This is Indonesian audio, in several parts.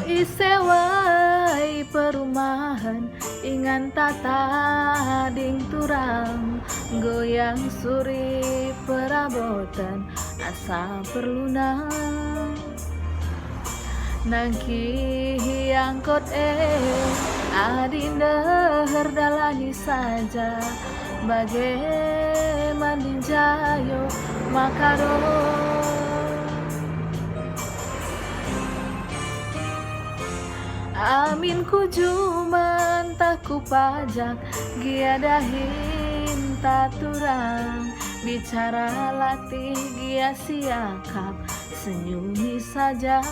Isewai perumahan ingan tata ding turang goyang suri perabotan asa perlunan nangki hiangkot adinda herdalani saja bagai manding jayo makado. Amin kujuman taku pajak giadahin taturang bicara latih gia siakap senyumi saja.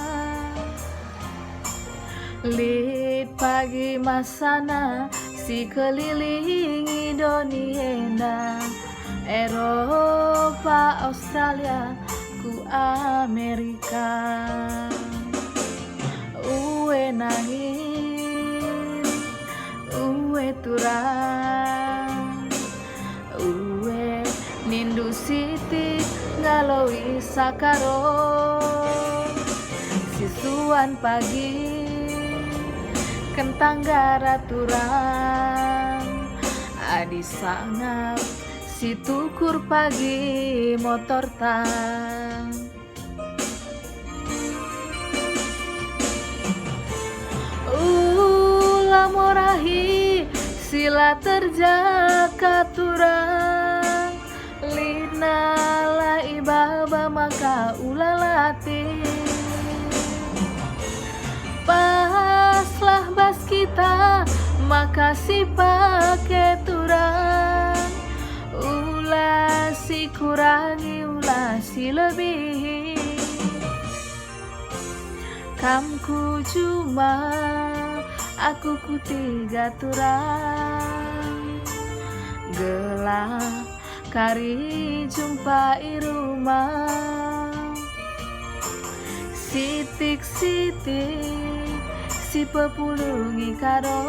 Lit pagi masana si kelilingi doniena Eropa, Australia, ku Amerika. Uwe nangin, uwe turang, uwe nindu siti ngaloi sakaro. Sisuan pagi kentang gara turang, adi sangap si tukur pagi motor tang. Morahi sila terjaka turang lina la ibaba maka ulalati paslah bas kita maka si pake turang ulah si kurangi ulah si lebih kamku cuma aku ku tiga turang gelap kari jumpai rumah sitik-sitik si pepulungi karo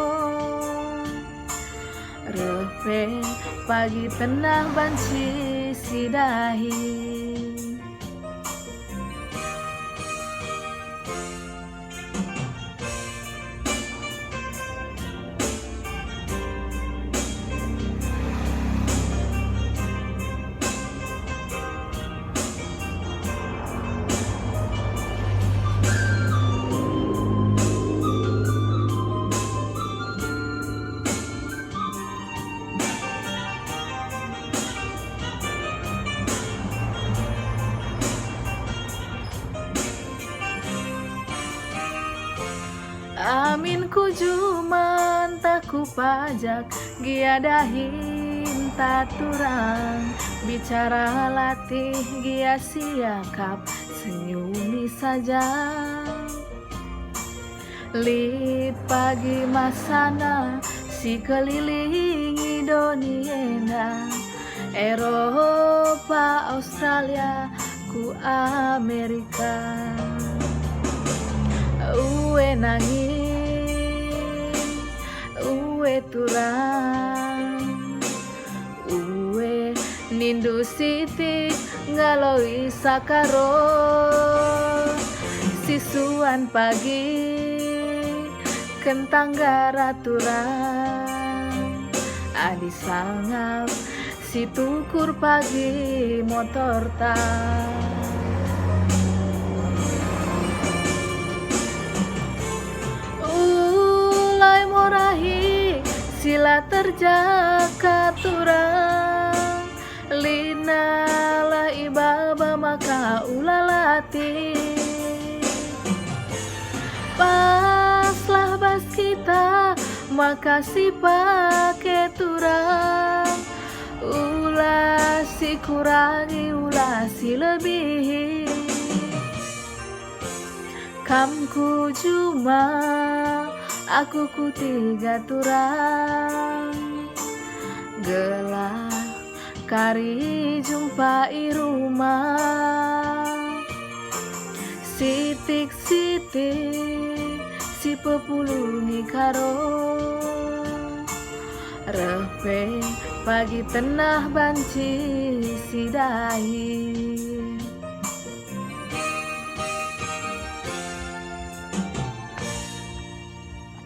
repe pagi tenang banci si dahi. Amin kujuman taku pajak giadahin taturang bicara latih gia siakap senyumi saja. Lit pagi masana si kelilingi doniena Eropa, Australia, ku Amerika. Uwe nangin, uwe turang, uwe nindu siti ngaloi sakaro. Sisuan pagi kentang gara turang, adi sangap si tukur pagi motor tang. Sila terjaka turang lina la ibaba maka ulalati paslah bas kita maka si pake turang ulah si kurangi ulah si lebih kamku cuma aku ku tiga turang gelap kari jumpai rumah sitik-sitik si pepulungi karo repe pagi tenah banci si dahi.